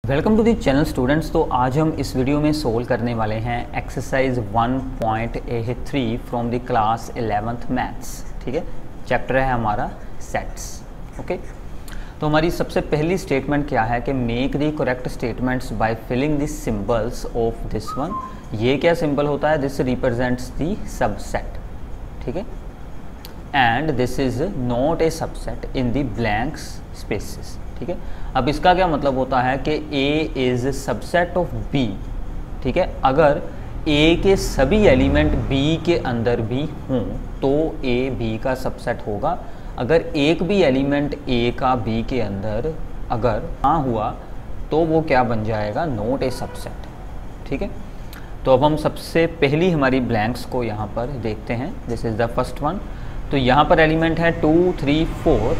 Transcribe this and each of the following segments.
Welcome to the channel students. तो आज हम इस वीडियो में सोल्व करने वाले हैं exercise 1.A3 from the class 11th maths. ठीक है, चैप्टर है हमारा सेट्स। ओके, तो हमारी सबसे पहली स्टेटमेंट क्या है कि make the correct statements by filling the symbols of this one. ये क्या सिंबल होता है? This represents the subset. ठीक है, and this is not a subset in the blanks spaces. ठीक है, अब इसका क्या मतलब होता है कि A is subset of B। ठीक है, अगर A के सभी एलिमेंट B के अंदर भी हों तो A B का सबसेट होगा। अगर एक भी एलिमेंट A का B के अंदर अगर ना हुआ तो वो क्या बन जाएगा? Not a subset. ठीक है, तो अब हम सबसे पहली हमारी ब्लैंक्स को यहाँ पर देखते हैं। This is the first one. तो यहाँ पर एलिमेंट है 2, 3, 4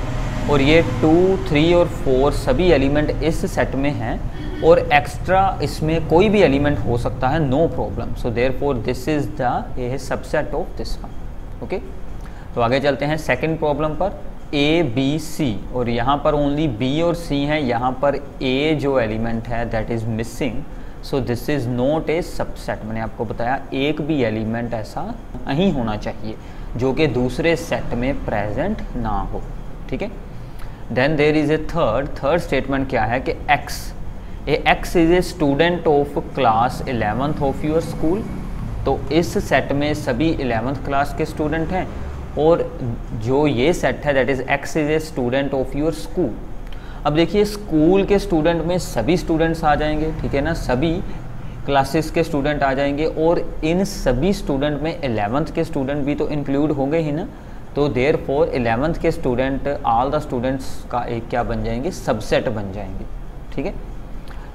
और ये 2, 3 और 4 सभी एलिमेंट इस सेट में हैं और एक्स्ट्रा इसमें कोई भी एलिमेंट हो सकता है, no problem. So therefore this is the subset of this one. Okay, तो आगे चलते हैं सेकंड प्रॉब्लम पर। A, B, C और यहाँ पर ओनली B और C हैं। यहाँ पर A जो एलिमेंट है that is missing, so this is not a subset. मैंने आपको बताया एक भी एलिमेंट ऐसा नहीं होना चाहिए जो कि दूसरे सेट में प्रेजेंट ना हो। ठीक है, then there is a third statement क्या है कि X is a student of class 11th of your school. तो इस सेट में सभी 11th क्लास के स्टूडेंट हैं और जो ये सेट है that is X is a student of your school. अब देखिए, स्कूल के स्टूडेंट में सभी स्टूडेंट्स आ जाएंगे, ठीक है ना, सभी क्लासेस के स्टूडेंट आ जाएंगे और इन सभी स्टूडेंट में 11th के स्टूडेंट भी तो इंक्लूड होंगे ही ना। तो देयरफॉर 11th के स्टूडेंट ऑल द स्टूडेंट्स का एक क्या बन जाएंगे? सबसेट बन जाएंगे। ठीक है,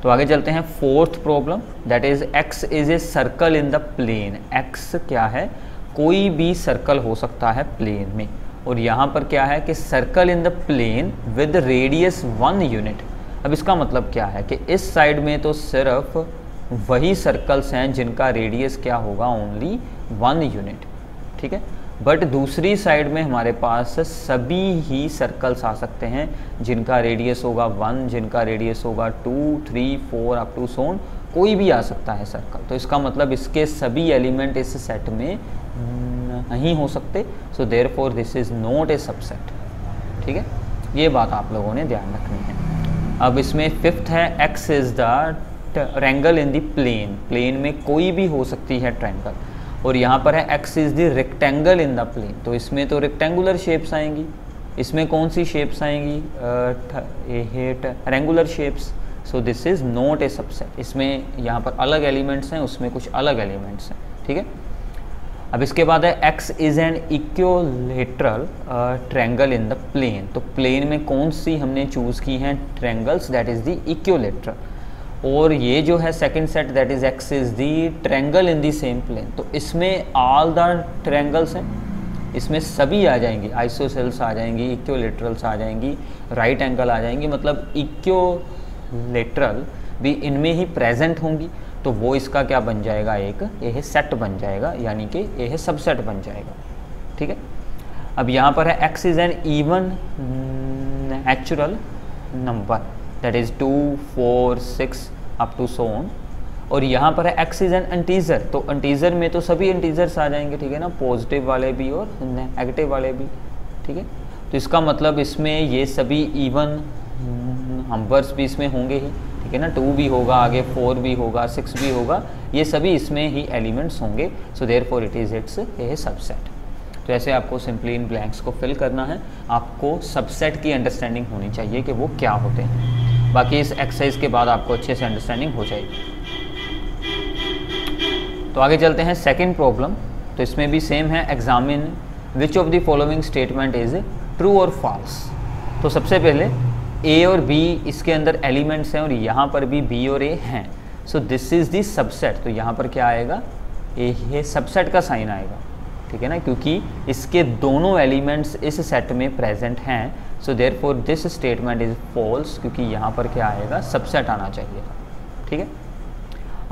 तो आगे चलते हैं fourth problem that is X is a circle in the plane. X क्या है? कोई भी सर्कल हो सकता है प्लेन में और यहाँ पर क्या है कि circle in the plane with radius 1 unit. अब इसका मतलब क्या है कि इस साइड में तो सिर्फ वही सर्कल्स हैं जिनका रेडियस क्या होगा? Only 1 unit. ठीक है, बट दूसरी साइड में हमारे पास सभी ही सर्कल्स आ सकते हैं जिनका रेडियस होगा 1, जिनका रेडियस होगा 2, 3, 4 अप टू सोन, कोई भी आ सकता है सर्कल। तो इसका मतलब इसके सभी एलिमेंट इस सेट में नहीं हो सकते। सो therefore this is not a subset. ठीक है, ये बात आप लोगों ने ध्यान रखनी है। अब इसमें फिफ्थ है X is the triangle in the plane. Plane में कोई भी हो सकती है ट्रायंगल और यहाँ पर है X is the rectangle in the plane. तो इसमें तो रेक्टेंगुलर शेप्स आएंगी। इसमें कौन सी शेप्स आएंगी? Rectangular shapes. So this is not a subset. इसमें यहाँ पर अलग एलिमेंट्स हैं, उसमें कुछ अलग एलिमेंट्स हैं। ठीक है, अब इसके बाद है X is an equilateral triangle in the plane. तो प्लेन में कौन सी हमने चूज़ की हैं? Triangles, that is the equilateral. और ये जो है second set that is X is the triangle in the same plane. तो इसमें ऑल द ट्रायंगल्स हैं, इसमें सभी आ जाएंगी, आइसोसेल्स आ जाएंगी, इक्विलेटरल्स आ जाएंगी, राइट एंगल आ जाएंगी, मतलब इक्विलेटरल भी इनमें ही प्रेजेंट होंगी। तो वो इसका क्या बन जाएगा? एक यह सेट बन जाएगा, यानी कि यह सबसेट बन जाएगा। ठीक है, अब यहाँ पर है X is an even natural number that is 2, 4, 6 up to so on. और यहाँ पर है X इज़ एन इंटीजर। तो इंटीजर में तो सभी इंटीजर्स आ जाएंगे, ठीक है ना, पॉजिटिव वाले भी और नेगेटिव वाले भी। ठीक है, तो इसका मतलब इसमें ये सभी इवन नंबर्स भी इसमें होंगे ही, ठीक है ना। 2 भी होगा, आगे 4 भी होगा, 6 भी होगा, ये सभी इसमें ही एलिमेंट्स होंगे। सो therefore it is it's a subset. तो ऐसे आपको सिंपली इन ब्लैंक्स को फिल करना है। आपको सबसेट की अंडरस्टैंडिंग होनी चाहिए कि वो क्या होते हैं। बाकी इस एक्सरसाइज के बाद आपको अच्छे से अंडरस्टैंडिंग हो जाएगी। तो आगे चलते हैं सेकंड प्रॉब्लम। तो इसमें भी सेम है, examine which of the following statement is true और फॉल्स। तो सबसे पहले A और B इसके अंदर एलिमेंट्स हैं और यहाँ पर भी B और A हैं। सो दिस इज़ दी सबसेट। तो यहाँ पर क्या आएगा? ये सबसेट का साइन आएगा, ठीक है ना, क्योंकि इसके दोनों एलिमेंट्स इस सेट में प्रेजेंट हैं। So therefore this statement is false, क्योंकि यहाँ पर क्या आएगा? सबसेट आना चाहिए। ठीक है,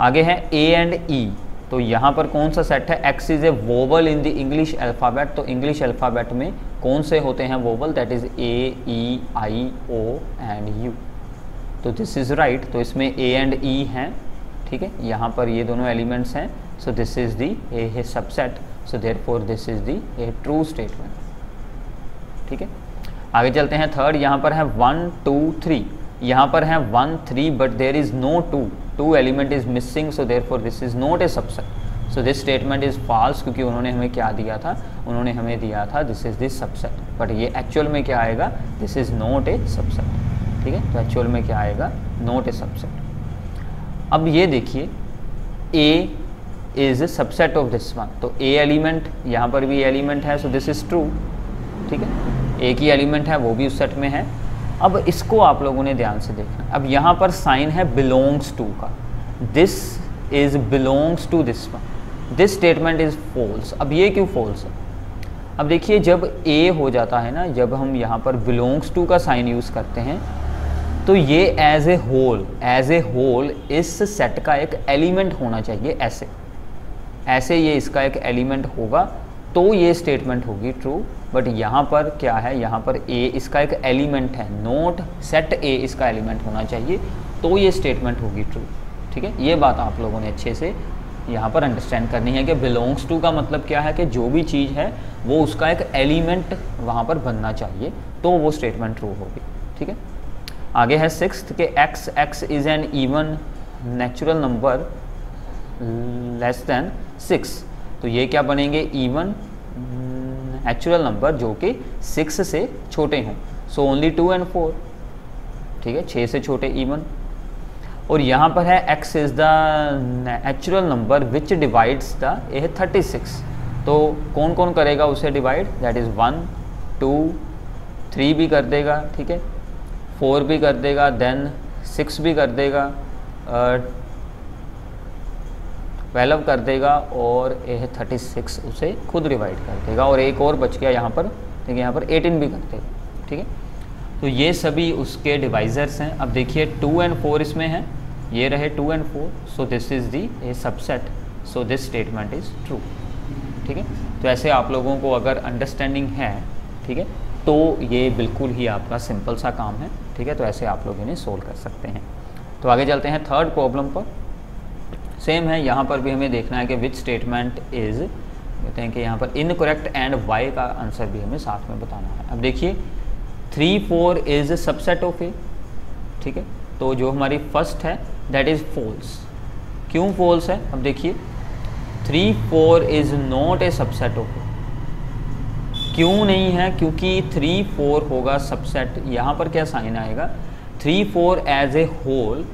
आगे है A एंड E। तो यहाँ पर कौन सा सेट है? X is A vowel in the English alphabet. तो इंग्लिश अल्फ़ाबेट में कौन से होते हैं vowel? That is A, E, I, O and U। तो दिस इज़ राइट। तो इसमें ए एंड ई हैं, ठीक है, यहाँ पर ये दोनों एलिमेंट्स हैं, सो this is the A subset, so therefore this is the A true statement, ठीक है। आगे चलते हैं थर्ड, यहाँ पर है 1 2 3, यहाँ पर है 1 3 but there is no 2 element is missing, so therefore this is not a subset, so this statement is false, क्योंकि उन्होंने हमें क्या दिया था, उन्होंने हमें दिया था this is this subset, but ये एक्चुअल में क्या आएगा, this is not a subset, ठीक है। तो एक्चुअल में क्या आएगा, नॉट ए सबसेट। अब ये देखिए A is subset of this one, तो A एलिमेंट, यहाँ पर भी एलिमेंट है, सो दिस इज़ ट्रू, ठीक है। A की एलिमेंट है, वो भी उस सेट में है। अब इसको आप लोगों ने ध्यान से देखना, अब यहाँ पर साइन है बिलोंग्स टू का, this is belongs to this one, this statement is false. अब ये क्यों फॉल्स है, अब देखिए जब A हो जाता है ना, जब हम यहाँ पर बिलोंग्स टू का साइन यूज़ करते हैं, तो ये एज ए होल इस सेट का एक एलिमेंट होना चाहिए, ऐसे ये इसका एक एलिमेंट होगा तो ये स्टेटमेंट होगी ट्रू। बट यहाँ पर क्या है, यहाँ पर A इसका एक एलिमेंट है, नोट सेट A इसका एलिमेंट होना चाहिए तो ये स्टेटमेंट होगी ट्रू, ठीक है। ये बात आप लोगों ने अच्छे से यहाँ पर अंडरस्टैंड करनी है कि बिलोंग्स टू का मतलब क्या है, कि जो भी चीज़ है वो उसका एक एलिमेंट वहाँ पर बनना चाहिए तो वो स्टेटमेंट ट्रू होगी, ठीक है। आगे है सिक्स्थ के x is an even natural number less than 6, तो ये क्या बनेंगे, इवन नेचुरल नंबर जो कि 6 से छोटे हों, सो ओनली 2 and 4, ठीक है, 6 से छोटे इवन। और यहाँ पर है x is the natural number which divides the 36, तो कौन कौन करेगा उसे डिवाइड, दैट इज़ 1 2 3 भी कर देगा, ठीक है, 4 भी कर देगा, देन 6 भी कर देगा, 12 कर देगा, और 36 उसे खुद डिवाइड कर देगा, और एक और बच गया यहाँ पर, देखिए यहाँ पर 18 भी कर देगा, ठीक है। तो ये सभी उसके डिवाइजर्स हैं। अब देखिए 2 and 4 इसमें हैं, ये रहे 2 and 4, so this is the A subset, so this statement is true, ठीक है। तो ऐसे आप लोगों को अगर अंडरस्टैंडिंग है, ठीक है, तो ये बिल्कुल ही आपका सिंपल सा काम है, ठीक है। तो ऐसे आप लोग इन्हें सोल्व कर सकते हैं। तो आगे चलते हैं थर्ड प्रॉब्लम पर। सेम है, यहाँ पर भी हमें देखना है कि विच स्टेटमेंट इज़, कहते हैं कि यहाँ पर इनकरेक्ट एंड वाई का आंसर भी हमें साथ में बताना है। अब देखिए 3 4 इज़ सबसेट ऑफ ए, ठीक है, तो जो हमारी फर्स्ट है दैट इज़ फॉल्स। क्यों फॉल्स है, अब देखिए 3 4 is not a subset of A, क्यों नहीं है, क्योंकि 3 4 होगा सबसेट, यहाँ पर क्या साइन आएगा, 3 4 as a whole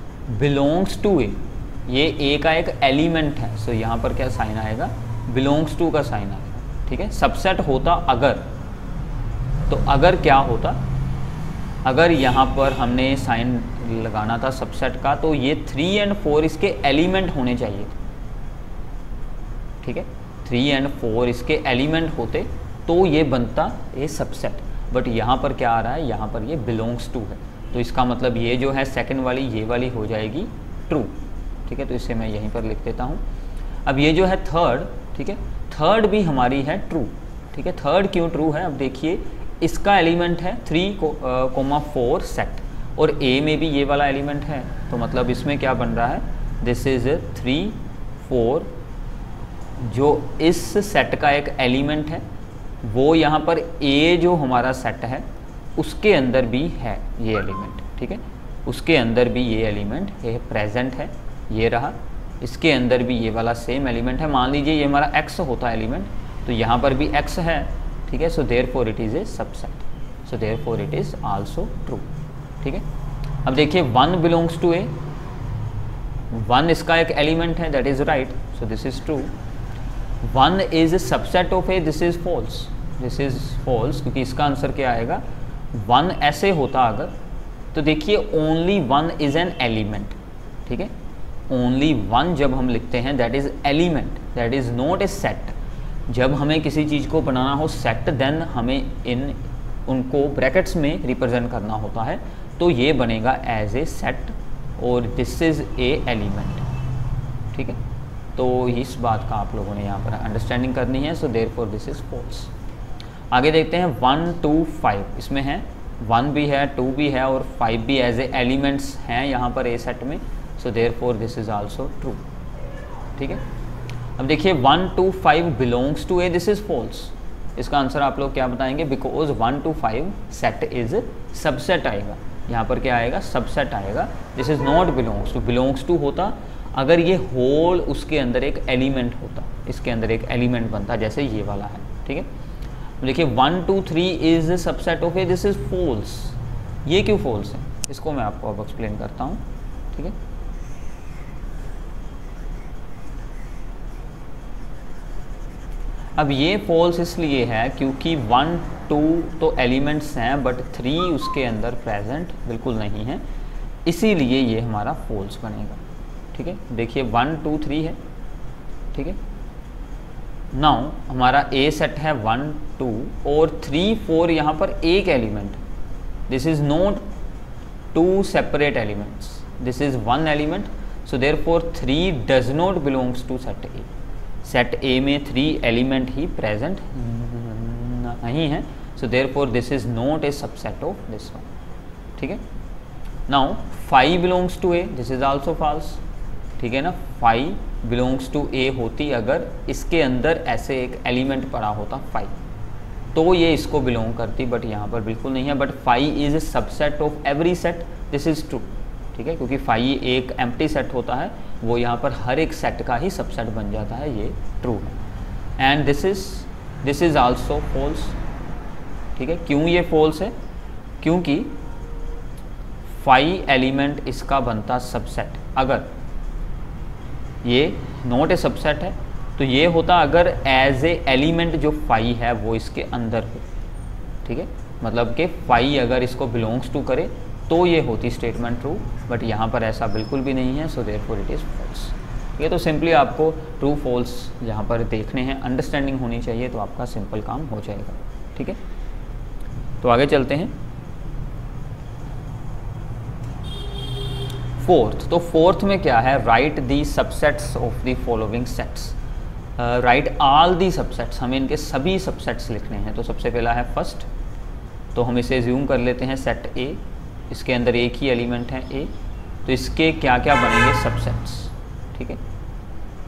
belongs to A, ये ए का एक एलिमेंट है, सो यहाँ पर क्या साइन आएगा, बिलोंग्स टू का साइन आएगा, ठीक है। सबसेट होता अगर, तो अगर क्या होता, अगर यहाँ पर हमने साइन लगाना था सबसेट का, तो ये 3 and 4 इसके एलिमेंट होने चाहिए, ठीक है, 3 and 4 इसके एलिमेंट होते तो ये बनता ये सबसेट। बट यहाँ पर क्या आ रहा है, यहाँ पर ये बिलोंग्स टू है, तो इसका मतलब ये जो है सेकंड वाली, ये वाली हो जाएगी ट्रू, ठीक है। तो इसे मैं यहीं पर लिख देता हूँ। अब ये जो है थर्ड, ठीक है, थर्ड भी हमारी है ट्रू, ठीक है। थर्ड क्यों ट्रू है, अब देखिए इसका एलिमेंट है 3, 4 सेट, और ए में भी ये वाला एलिमेंट है, तो मतलब इसमें क्या बन रहा है, दिस इज़ 3 4, जो इस सेट का एक एलिमेंट है, वो यहाँ पर ए जो हमारा सेट है उसके अंदर भी है ये एलिमेंट, ठीक है, उसके अंदर भी ये एलिमेंट ये प्रेजेंट है, ये रहा, इसके अंदर भी ये वाला सेम एलिमेंट है। मान लीजिए ये हमारा x होता है एलिमेंट, तो यहाँ पर भी x है, ठीक है, so therefore it is a subset, so therefore it is also true, ठीक है। अब देखिए 1 बिलोंग्स टू ए, 1 इसका एक एलिमेंट है, that is right, so this is true. 1 is a subset of A, this is false, this is false, क्योंकि इसका answer क्या आएगा, 1 ऐसे होता अगर, तो देखिए ओनली 1 इज़ एन एलिमेंट, ठीक है, ओनली 1 जब हम लिखते हैं that is element, that is not A set. जब हमें किसी चीज़ को बनाना हो सेट, देन हमें इन उनको ब्रैकेट्स में रिप्रेजेंट करना होता है, तो ये बनेगा एज ए सेट, और दिस इज़ ए एलिमेंट, ठीक है। तो इस बात का आप लोगों ने यहाँ पर अंडरस्टैंडिंग करनी है, so therefore this is false. आगे देखते हैं 1 2 5, इसमें है 1 भी है, 2 भी है और 5 भी एज ए एलिमेंट्स हैं यहाँ पर ए सेट में, so therefore this is also true. ठीक है, अब देखिए 1 to 5 belongs to A, this is false. इसका आंसर आप लोग क्या बताएंगे, because 1 to 5 set is subset आएगा, यहाँ पर क्या आएगा, सबसेट आएगा। This is not belongs to, belongs to होता अगर ये होल उसके अंदर एक एलिमेंट होता, इसके अंदर एक एलिमेंट बनता, जैसे ये वाला है। ठीक है, देखिए 1 to 3 is subset of A, this is false. ये क्यों फॉल्स है, इसको मैं आपको अब एक्सप्लेन करता हूँ। ठीक है, अब ये फॉल्स इसलिए है क्योंकि 1 2 तो एलिमेंट्स हैं बट 3 उसके अंदर प्रेजेंट बिल्कुल नहीं है, इसीलिए ये हमारा फॉल्स बनेगा। ठीक है, देखिए 1 2 3 है। ठीक है, नाउ हमारा ए सेट है 1 2 और 3 4 यहाँ पर एक element, this is not 2 separate elements, this is 1 element, so therefore 3 does not belongs to set A. Set A में 3 एलिमेंट ही प्रेजेंट नहीं है, so therefore this is not a subset of this one. ठीक है, now 5 belongs to A, this is also false. ठीक है ना, 5 belongs to ए होती अगर इसके अंदर ऐसे एक एलिमेंट पड़ा होता 5, तो ये इसको बिलोंग करती, बट यहाँ पर बिल्कुल नहीं है। But 5 is a subset of every set, this is true. ठीक है, क्योंकि 5 एक एम्प्टी सेट होता है, वो यहाँ पर हर एक सेट का ही सबसेट बन जाता है, ये ट्रू है। And this is also false. ठीक है, क्यों ये फॉल्स है, क्योंकि 5 एलिमेंट इसका बनता सबसेट, अगर ये नॉट ए सबसेट है तो ये होता अगर एज ए एलिमेंट जो 5 है वो इसके अंदर हो। ठीक है, मतलब कि 5 अगर इसको बिलोंग्स टू करे तो ये होती स्टेटमेंट ट्रू, बट यहाँ पर ऐसा बिल्कुल भी नहीं है, so therefore it is false. ये तो सिंपली आपको ट्रू फॉल्स यहाँ पर देखने हैं, अंडरस्टैंडिंग होनी चाहिए, तो आपका सिंपल काम हो जाएगा। ठीक है, तो आगे चलते हैं। फोर्थ, तो फोर्थ में क्या है, right the subsets of the following sets, right all the subsets, हमें इनके सभी सबसेट्स लिखने हैं। तो सबसे पहला है फर्स्ट, तो हम इसे ज्यूम कर लेते हैं सेट ए, इसके अंदर एक ही एलिमेंट है ए, तो इसके क्या क्या बनेंगे सबसेट्स। ठीक है,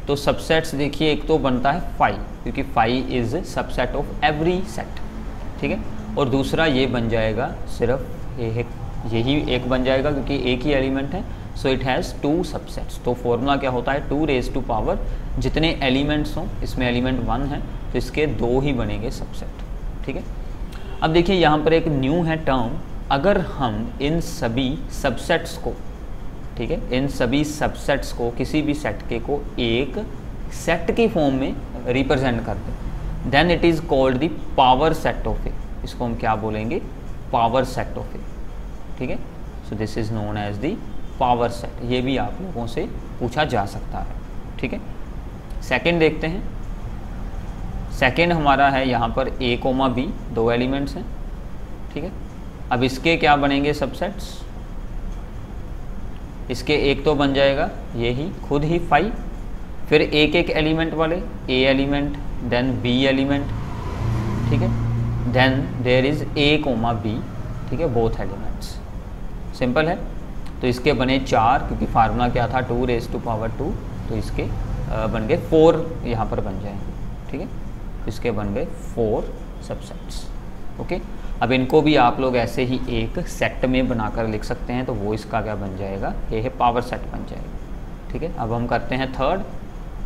तो सबसेट्स देखिए, एक तो बनता है 5, क्योंकि 5 is subset of every set. ठीक है, और दूसरा ये बन जाएगा सिर्फ यही एक बन जाएगा क्योंकि एक ही एलिमेंट है, सो इट हैज़ 2 सबसेट्स। तो फॉर्मूला क्या होता है, 2 रेज़ टू पावर, जितने एलिमेंट्स हों, इसमें एलिमेंट 1 है तो इसके 2 ही बनेंगे सबसेट। ठीक है, अब देखिए यहाँ पर एक न्यू है टर्म, अगर हम इन सभी सबसेट्स को, ठीक है, इन सभी सबसेट्स को किसी भी सेट के को एक सेट की फॉर्म में रिप्रेजेंट करते, then it is called the power set of A. इसको हम क्या बोलेंगे, पावर सेट ऑफ ए। ठीक है, so this is known as the power set. ये भी आप लोगों से पूछा जा सकता है। ठीक है, सेकेंड देखते हैं। सेकेंड हमारा है यहाँ पर a, b, 2 एलिमेंट्स हैं। ठीक है, अब इसके क्या बनेंगे सबसेट्स, इसके एक तो बन जाएगा यही खुद ही 5, फिर एक एक एलिमेंट वाले, a element, then b element. ठीक है, then there is a, b। ठीक है, बोथ एलिमेंट्स, सिंपल है। तो इसके बने 4, क्योंकि फार्मूला क्या था 2 रेज़ टू पावर 2, तो इसके बन गए 4 यहाँ पर बन जाएंगे। ठीक है, इसके बन गए 4 सबसेट्स। ओके, अब इनको भी आप लोग ऐसे ही एक सेट में बनाकर लिख सकते हैं, तो वो इसका क्या बन जाएगा, ये है पावर सेट बन जाएगा। ठीक है, अब हम करते हैं थर्ड।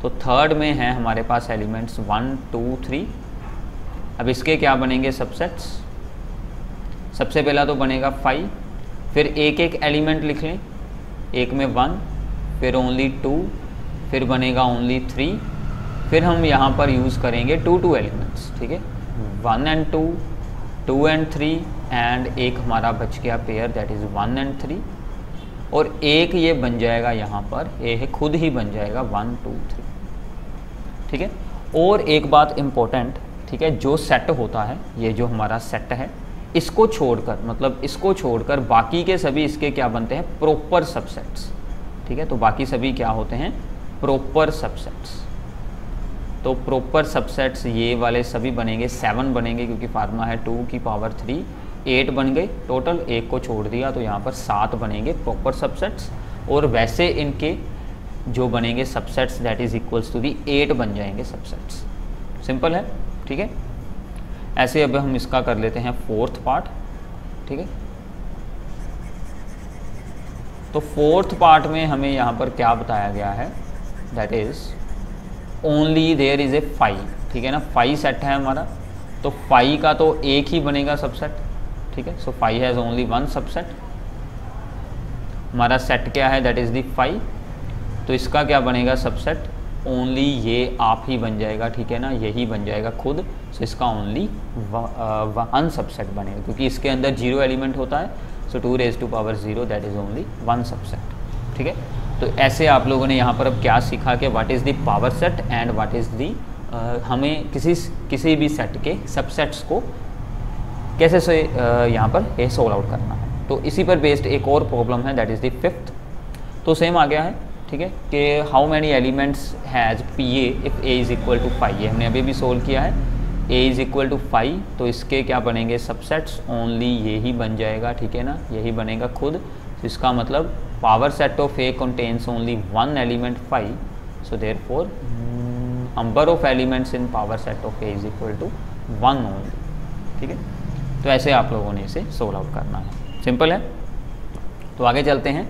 तो थर्ड में है हमारे पास एलिमेंट्स 1 2 3। अब इसके क्या बनेंगे सबसेट्स, सबसे पहला तो बनेगा 5, फिर एक एक एलिमेंट लिख लें, एक में 1, फिर ओनली 2, फिर बनेगा ओनली 3, फिर हम यहाँ पर यूज़ करेंगे 2 एलिमेंट्स। ठीक है, 1 and 2, 2 and 3, एंड एक हमारा बच गया पेयर, दैट इज़ 1 and 3, और एक ये बन जाएगा यहाँ पर, ये है खुद ही बन जाएगा 1 2 3। ठीक है, और एक बात इम्पोर्टेंट, ठीक है, जो सेट होता है, ये जो हमारा सेट है, इसको छोड़कर, मतलब इसको छोड़कर बाकी के सभी इसके क्या बनते हैं, प्रॉपर सबसेट्स। ठीक है, तो बाकी सभी क्या होते हैं, प्रॉपर सबसेट्स। तो प्रॉपर सबसेट्स ये वाले सभी बनेंगे 7 बनेंगे, क्योंकि फार्मूला है 2 की पावर 3 8 बन गए टोटल, एक को छोड़ दिया तो यहाँ पर 7 बनेंगे प्रॉपर सबसेट्स, और वैसे इनके जो बनेंगे subsets that is equals to the 8 बन जाएंगे सबसेट्स। सिंपल है, ठीक है। ऐसे अब हम इसका कर लेते हैं फोर्थ पार्ट, ठीक है। तो फोर्थ पार्ट में हमें यहाँ पर क्या बताया गया है, that is only there is a 5, ठीक है ना। 5 सेट है हमारा, तो 5 का तो एक ही बनेगा सबसेट, ठीक है। सो 5 हैज़ ओनली 1 सबसेट। हमारा सेट क्या है, दैट इज़ दी 5, तो इसका क्या बनेगा सबसेट, ओनली ये आप ही बन जाएगा, ठीक है ना, यही बन जाएगा खुद। सो इसका ओनली 1 सबसेट बनेगा, क्योंकि इसके अंदर 0 एलिमेंट होता है। सो 2 raised to power 0 that is only 1 subset, ठीक है। तो ऐसे आप लोगों ने यहाँ पर अब क्या सीखा कि what is the power set and what is the हमें किसी भी सेट के सबसेट्स को कैसे से यहाँ पर ये सोल्व आउट करना है। तो इसी पर बेस्ड एक और प्रॉब्लम है, दैट इज़ द 5th। तो सेम आ गया है, ठीक है, कि how many elements has P A if A is equal to 5। ये हमने अभी भी सोल्व किया है, ए इज़ इक्वल टू 5, तो इसके क्या बनेंगे सबसेट्स, ओनली ये ही बन जाएगा, ठीक है ना, यही बनेगा खुद। तो इसका मतलब power set of A contains only 1 element 5, so therefore number of elements in power set of A is equal to 1 only, ठीक है। तो ऐसे आप लोगों ने इसे सोल्व आउट करना है, सिंपल है। तो आगे चलते हैं।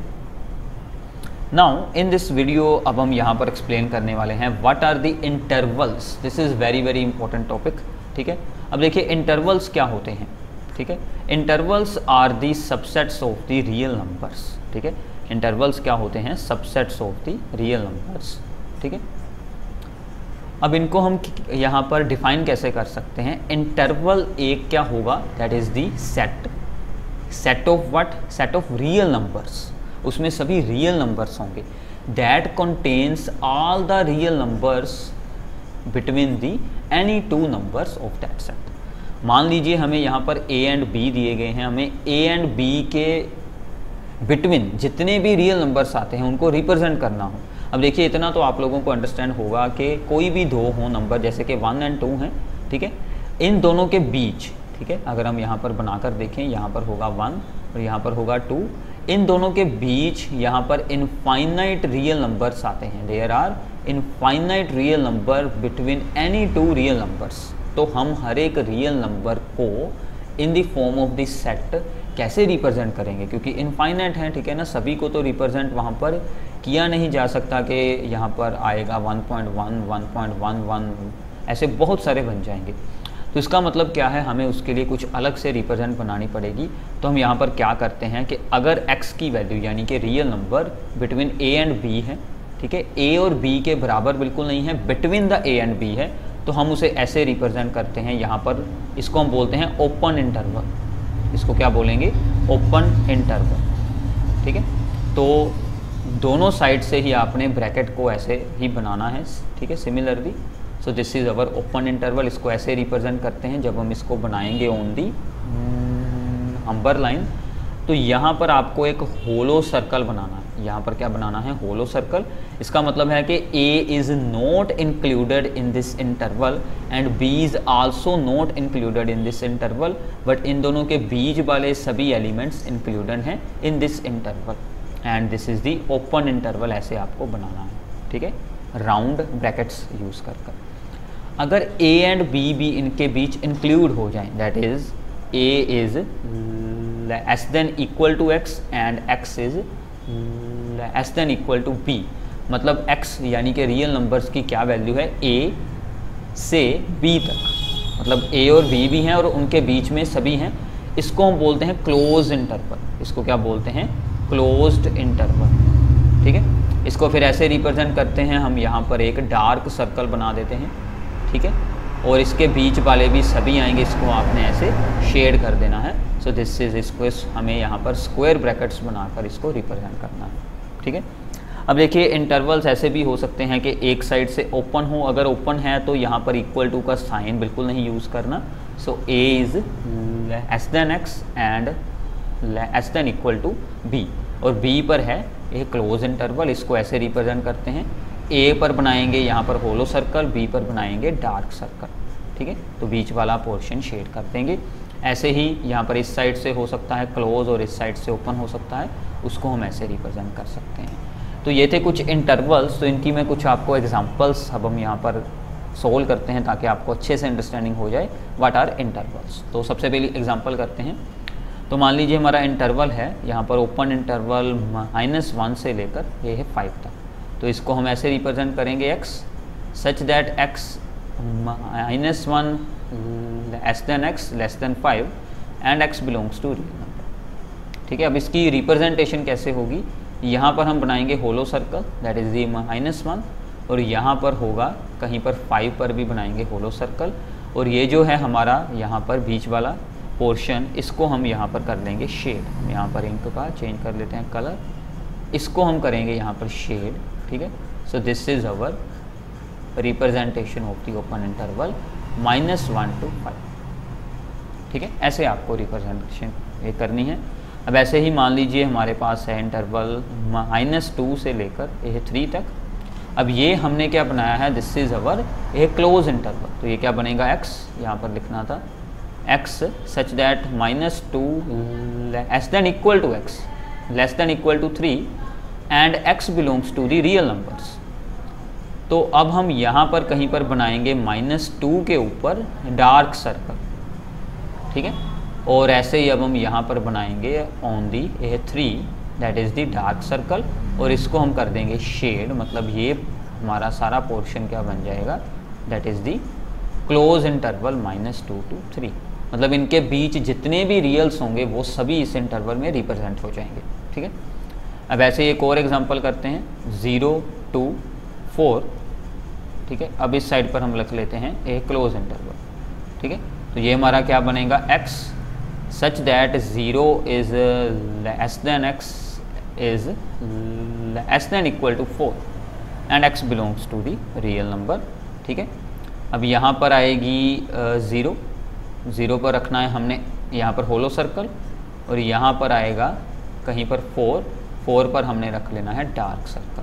नाउ इन दिस वीडियो अब हम यहाँ पर एक्सप्लेन करने वाले हैं what are the intervals. This is very very important topic, ठीक है। अब देखिए इंटरवल्स क्या होते हैं, ठीक है। Intervals are the subsets of the real numbers, ठीक है। इंटरवल्स क्या होते हैं, subsets of the real numbers, ठीक है। अब इनको हम यहाँ पर डिफाइन कैसे कर सकते हैं। इंटरवल एक क्या होगा, that is the set of what, set of real numbers, उसमें सभी रियल नंबर्स होंगे, that contains all the real numbers between the any 2 numbers of that set. मान लीजिए हमें यहाँ पर ए एंड बी दिए गए हैं, हमें ए एंड बी के बिटवीन जितने भी रियल नंबर्स आते हैं उनको रिप्रेजेंट करना हो। अब देखिए इतना तो आप लोगों को अंडरस्टैंड होगा कि कोई भी 2 हो नंबर, जैसे कि 1 और 2 हैं, ठीक है, इन दोनों के बीच, ठीक है, अगर हम यहाँ पर बनाकर देखें, यहाँ पर होगा 1 और यहाँ पर होगा 2, इन दोनों के बीच यहाँ पर इनफाइनाइट रियल नंबर्स आते हैं, there are infinite real number between any 2 real numbers. तो हम हर एक रियल नंबर को in the form of this set कैसे रिप्रेजेंट करेंगे, क्योंकि इनफाइनाइट है, ठीक है ना, सभी को तो रिप्रेजेंट वहाँ पर किया नहीं जा सकता कि यहाँ पर आएगा 1.1, 1.11, ऐसे बहुत सारे बन जाएंगे। तो इसका मतलब क्या है, हमें उसके लिए कुछ अलग से रिप्रेजेंट बनानी पड़ेगी। तो हम यहाँ पर क्या करते हैं कि अगर x की वैल्यू यानी कि real number between a and b है, ठीक है, a और b के बराबर बिल्कुल नहीं है, between the a and b है, तो हम उसे ऐसे रिप्रेजेंट करते हैं। यहाँ पर इसको हम बोलते हैं ओपन इंटरवल। इसको क्या बोलेंगे, ओपन इंटरवल, ठीक है। तो दोनों साइड से ही आपने ब्रैकेट को ऐसे ही बनाना है, ठीक है, similarly. So this is our open interval. इसको ऐसे रिप्रेजेंट करते हैं जब हम इसको बनाएंगे ऑन दी नंबर लाइन। तो यहाँ पर आपको एक होलो सर्कल बनाना है। यहाँ पर क्या बनाना है, होलो सर्कल। इसका मतलब है कि a is not included in this interval and b is also not included in this interval, but in दोनों के बीच वाले सभी एलिमेंट्स इंक्लूडेड हैं in this interval, and this is the open interval. ऐसे आपको बनाना है, ठीक है, राउंड ब्रैकेट्स यूज़ कर। अगर a एंड b भी इनके बीच इंक्लूड हो जाएं, that is a is less than equal to x and x is less than equal to b, मतलब x यानी कि रियल नंबर्स की क्या वैल्यू है, a से b तक, मतलब a और b भी हैं और उनके बीच में सभी हैं। इसको हम बोलते हैं क्लोज इंटरवल। इसको क्या बोलते हैं, क्लोज्ड इंटरवल, ठीक है। इसको फिर ऐसे रिप्रेजेंट करते हैं हम, यहाँ पर एक डार्क सर्कल बना देते हैं, ठीक है, और इसके बीच वाले भी सभी आएंगे, इसको आपने ऐसे शेड कर देना है। सो दिस इज, इसको हमें यहाँ पर स्क्वायर ब्रैकेट्स बनाकर इसको रिप्रेजेंट करना है, ठीक है। अब देखिए इंटरवल्स ऐसे भी हो सकते हैं कि एक साइड से ओपन हो, अगर ओपन है तो यहाँ पर इक्वल टू का साइन बिल्कुल नहीं यूज़ करना। So a is less than x and less than equal to b, और b पर है एक क्लोज इंटरवल। इसको ऐसे रिप्रेजेंट करते हैं, a पर बनाएंगे यहाँ पर होलो सर्कल, b पर बनाएंगे डार्क सर्कल, ठीक है। तो बीच वाला पोर्शन शेड कर देंगे ऐसे ही यहाँ पर इस साइड से हो सकता है क्लोज और इस साइड से ओपन हो सकता है, उसको हम ऐसे रिप्रेजेंट कर सकते हैं। तो ये थे कुछ इंटरवल्स, तो इनकी मैं कुछ आपको एग्जांपल्स अब हम यहाँ पर सोल्व करते हैं ताकि आपको अच्छे से अंडरस्टैंडिंग हो जाए व्हाट आर इंटरवल्स। तो सबसे पहले एग्जांपल करते हैं। तो मान लीजिए हमारा इंटरवल है यहाँ पर ओपन इंटरवल -1 से लेकर ये है 5 तक। तो इसको हम ऐसे रिप्रेजेंट करेंगे x such that x -1 (x) <5 and x belongs to real number. ठीक है, अब इसकी रिप्रेजेंटेशन कैसे होगी, यहाँ पर हम बनाएंगे होलो सर्कल दैट इज़ दी -1, और यहाँ पर होगा कहीं पर 5 पर भी बनाएंगे होलो सर्कल, और ये जो है हमारा यहाँ पर बीच वाला पोर्शन, इसको हम यहाँ पर कर लेंगे शेड। यहाँ पर इंक का चेंज कर लेते हैं कलर, इसको हम करेंगे यहाँ पर शेड। ठीक है, so this is our representation of the open interval -1 to 5। ठीक है, ऐसे आपको रिप्रेजेंटेशन ये करनी है। अब ऐसे ही मान लीजिए हमारे पास है इंटरवल -2 से लेकर ये 3 तक। अब ये हमने क्या बनाया है, this is our A close interval. तो ये क्या बनेगा, x यहाँ पर लिखना था, x such that -2 less than equal to x less than equal to 3 and x belongs to the real numbers. तो अब हम यहाँ पर कहीं पर बनाएंगे -2 के ऊपर डार्क सर्कल। ठीक है, और ऐसे ही अब हम यहाँ पर बनाएंगे on the A3 that is the Dark circle, और इसको हम कर देंगे शेड। मतलब ये हमारा सारा पोर्शन क्या बन जाएगा, that is the close interval -2 to 3। मतलब इनके बीच जितने भी रियल्स होंगे वो सभी इस इंटरवल में रिप्रेजेंट हो जाएंगे। ठीक है, अब ऐसे एक और एग्जांपल करते हैं 0 to 4। ठीक है, अब इस साइड पर हम लिख लेते हैं ए क्लोज इंटरवल। ठीक है, तो ये हमारा क्या बनेगा, x such that 0 is less than x is less than equal to 4 and x belongs to the real number. ठीक है, अब यहाँ पर आएगी 0 पर रखना है हमने यहाँ पर होलो सर्कल, और यहाँ पर आएगा कहीं पर 4 पर हमने रख लेना है डार्क सर्कल।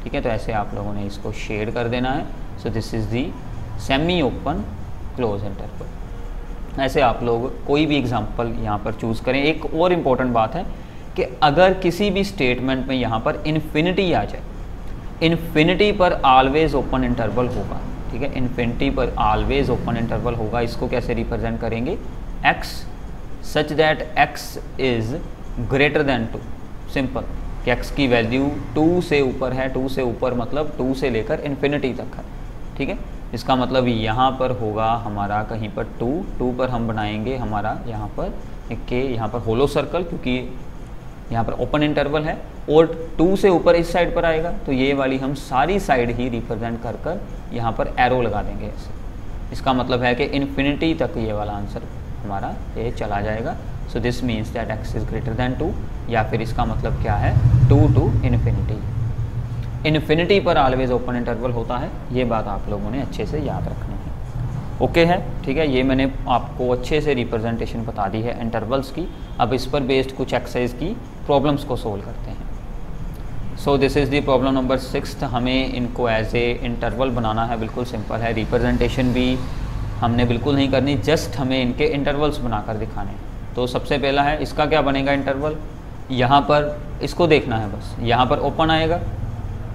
ठीक है, तो ऐसे आप लोगों ने इसको शेड कर देना है। So this is the semi open close interval. ऐसे आप लोग कोई भी एग्जांपल यहाँ पर चूज़ करें। एक और इम्पॉर्टेंट बात है कि अगर किसी भी स्टेटमेंट में यहाँ पर इन्फिनिटी आ जाए, इन्फिनिटी पर ऑलवेज ओपन इंटरवल होगा। ठीक है, इन्फिनिटी पर ऑलवेज ओपन इंटरवल होगा। इसको कैसे रिप्रेजेंट करेंगे, x such that x is greater than 2। Simple कि x की वैल्यू 2 से ऊपर है। 2 से ऊपर मतलब 2 से लेकर इन्फिनिटी तक है। ठीक है, इसका मतलब यहाँ पर होगा हमारा कहीं पर 2 पर हम बनाएंगे हमारा यहाँ पर यहाँ पर होलो सर्कल, क्योंकि यहाँ पर ओपन इंटरवल है, और 2 से ऊपर इस साइड पर आएगा तो ये वाली हम सारी साइड ही रिप्रेजेंट कर कर यहाँ पर एरो लगा देंगे ऐसे। इसका मतलब है कि इन्फिनिटी तक ये वाला आंसर हमारा ये चला जाएगा। So this means that x is greater than 2, या फिर इसका मतलब क्या है 2 to इन्फिनिटी। इन्फिनिटी पर ऑलवेज ओपन इंटरवल होता है, ये बात आप लोगों ने अच्छे से याद रखनी है। ओके है, ठीक है, ये मैंने आपको अच्छे से रिप्रेजेंटेशन बता दी है इंटरवल्स की। अब इस पर बेस्ड कुछ एक्सरसाइज की प्रॉब्लम्स को सोल्व करते हैं। सो this is the problem number 6। हमें इनको एज ए इंटरवल बनाना है, बिल्कुल सिंपल है। रिप्रेजेंटेशन भी हमने बिल्कुल नहीं करनी, जस्ट हमें इनके इंटरवल्स बनाकर दिखाने हैं। तो सबसे पहला है इसका क्या बनेगा इंटरवल, यहाँ पर इसको देखना है बस। यहाँ पर ओपन आएगा,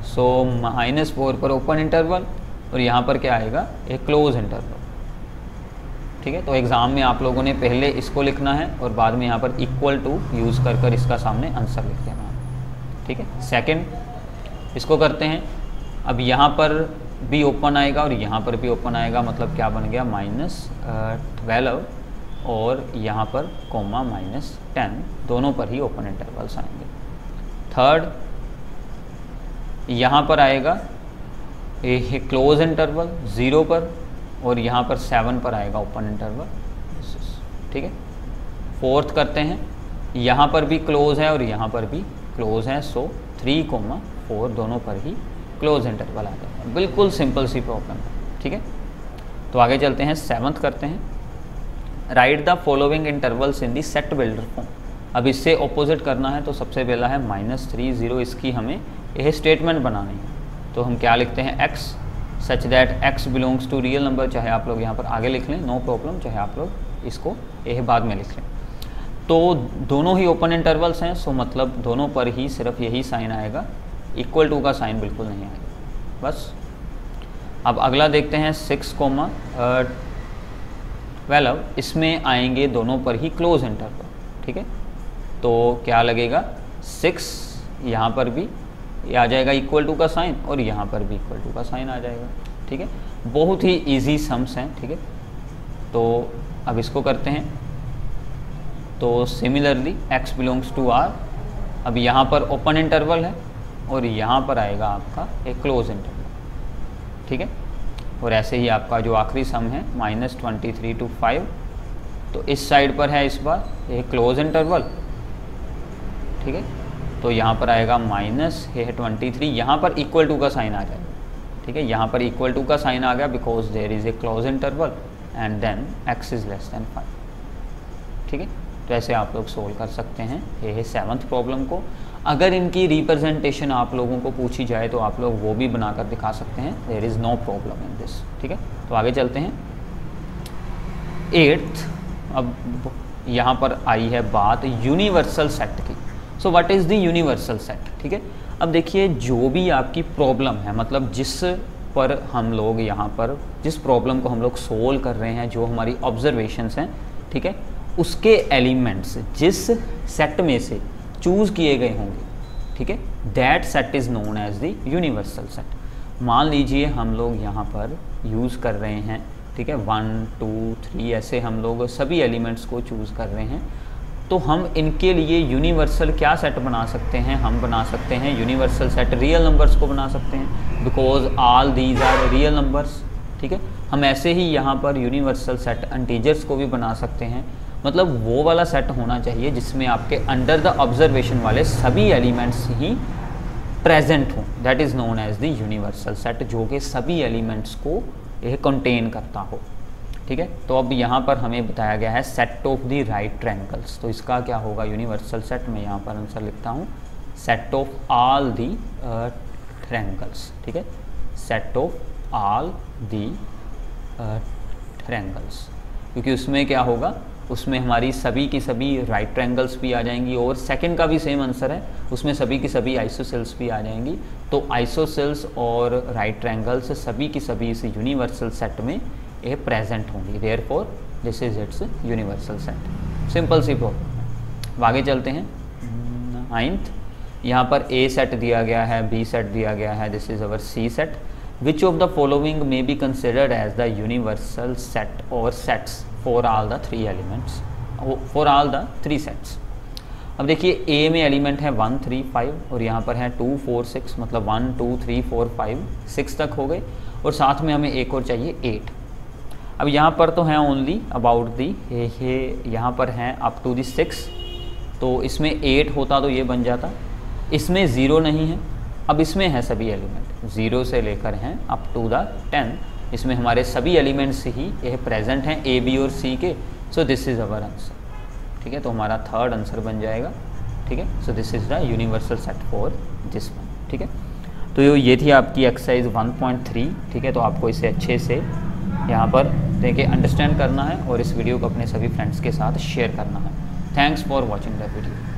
सो -4 पर ओपन इंटरवल, और यहाँ पर क्या आएगा, एक क्लोज इंटरवल। ठीक है, तो एग्ज़ाम में आप लोगों ने पहले इसको लिखना है और बाद में यहाँ पर इक्वल टू यूज़ कर कर इसका सामने आंसर लिख देना है। ठीक है, सेकंड इसको करते हैं। अब यहाँ पर भी ओपन आएगा और यहाँ पर भी ओपन आएगा, मतलब क्या बन गया -12, और यहाँ पर कोमा -10, दोनों पर ही ओपन इंटरवल्स आएंगे। थर्ड यहाँ पर आएगा ये क्लोज इंटरवल 0 पर, और यहाँ पर 7 पर आएगा ओपन इंटरवल। ठीक है, फोर्थ करते हैं, यहाँ पर भी क्लोज है और यहाँ पर भी क्लोज है, सो 3, 4 दोनों पर ही क्लोज इंटरवल आ जाएगा। बिल्कुल सिंपल सी प्रॉब्लम है। ठीक है, तो आगे चलते हैं, 7th करते हैं। Right the following intervals in the set builder form. अब इससे ऑपोजिट करना है, तो सबसे पहला है -3, 0, इसकी हमें यह स्टेटमेंट बनानी है। तो हम क्या लिखते हैं, x such that x belongs to real number. चाहे आप लोग यहाँ पर आगे लिख लें, नो प्रॉब्लम, चाहे आप लोग इसको ये बाद में लिख लें। तो दोनों ही ओपन इंटरवल्स हैं, सो मतलब दोनों पर ही सिर्फ यही साइन आएगा, इक्वल टू का साइन बिल्कुल नहीं आएगा बस। अब अगला देखते हैं 6,12, इसमें आएंगे दोनों पर ही क्लोज इंटरवल, ठीक है। तो क्या लगेगा 6 यहाँ पर भी आ जाएगा इक्वल टू का साइन और यहाँ पर भी इक्वल टू का साइन आ जाएगा, ठीक है। बहुत ही इजी सम्स हैं, ठीक है। तो अब इसको करते हैं। तो similarly x belongs to r, अब यहाँ पर ओपन इंटरवल है और यहाँ पर आएगा आपका एक क्लोज इंटरवल, ठीक है। और ऐसे ही आपका जो आखिरी सम है -23 to 5, तो इस साइड पर है इस बार एक क्लोज इंटरवल, ठीक है। तो यहाँ पर आएगा -23, यहाँ पर इक्वल टू का साइन आ जाएगा, ठीक है। यहाँ पर इक्वल टू का साइन आ गया because there is a close interval and then x is less than 5, ठीक है। तो ऐसे आप लोग सोल्व कर सकते हैं ये 7th प्रॉब्लम को। अगर इनकी रिप्रेजेंटेशन आप लोगों को पूछी जाए तो आप लोग वो भी बनाकर दिखा सकते हैं, there is no problem in this, ठीक है। तो आगे चलते हैं 8th। अब यहाँ पर आई है बात यूनिवर्सल सेट की। So what is the universal set, ठीक है। अब देखिए जो भी आपकी प्रॉब्लम है, मतलब जिस पर हम लोग यहाँ पर जिस प्रॉब्लम को हम लोग सोल्व कर रहे हैं, जो हमारी ऑब्जर्वेशंस हैं, ठीक है, उसके एलिमेंट्स जिस सेट में से चूज़ किए गए होंगे, ठीक है, that set is known as the universal set. मान लीजिए हम लोग यहाँ पर यूज़ कर रहे हैं, ठीक है, 1 2 3 ऐसे हम लोग सभी एलिमेंट्स को चूज़ कर रहे हैं। तो हम इनके लिए यूनिवर्सल क्या सेट बना सकते हैं, हम बना सकते हैं यूनिवर्सल सेट रियल नंबर्स को बना सकते हैं, because all these are real numbers, ठीक है। हम ऐसे ही यहाँ पर यूनिवर्सल सेट इंटीजर्स को भी बना सकते हैं, मतलब वो वाला सेट होना चाहिए जिसमें आपके अंडर द ऑब्जर्वेशन वाले सभी एलिमेंट्स ही प्रेजेंट हों, that is known as the universal set, जो कि सभी एलिमेंट्स को यह कंटेन करता हो, ठीक है। तो अब यहाँ पर हमें बताया गया है set of the right triangles, तो इसका क्या होगा यूनिवर्सल सेट, में यहाँ पर आंसर लिखता हूँ set of all the triangles, ठीक है, set of all the triangles, क्योंकि उसमें क्या होगा, उसमें हमारी सभी की सभी राइट ट्रायंगल्स भी आ जाएंगी और सेकंड का भी सेम आंसर है, उसमें सभी की सभी आइसोसेल्स भी आ जाएंगी। तो आइसोसेल्स और राइट ट्रायंगल्स सभी की सभी इस यूनिवर्सल सेट में ये प्रेजेंट होंगी, therefore this is its universal set. Simple सी प्रॉब्लम। आगे चलते हैं 9th। यहाँ पर ए सेट दिया गया है, बी सेट दिया गया है, this is our C set. Which of the following may be considered as the universal set और sets for all the 3 elements, for all the 3 sets. अब देखिए ए में एलिमेंट है 1 3 5 और यहाँ पर है 2 4 6, मतलब 1 2 3 4 5 6 तक हो गए और साथ में हमें एक और चाहिए 8। अब यहाँ पर तो है ओनली अबाउट दी, ये यहाँ पर हैं अप टू दी 6, तो इसमें 8 होता तो ये बन जाता, इसमें 0 नहीं है। अब इसमें है सभी एलिमेंट 0 से लेकर हैं अप टू द 10, इसमें हमारे सभी एलिमेंट्स ही ये प्रेजेंट हैं ए बी और सी के, सो दिस इज़ अवर आंसर, ठीक है। तो हमारा 3rd आंसर बन जाएगा, ठीक है। So this is the universal set for this one, ठीक है। तो ये थी आपकी एक्सरसाइज 1.3, ठीक है। तो आपको इसे अच्छे से यहाँ पर देखिए अंडरस्टैंड करना है और इस वीडियो को अपने सभी फ्रेंड्स के साथ शेयर करना है। Thanks for watching the video.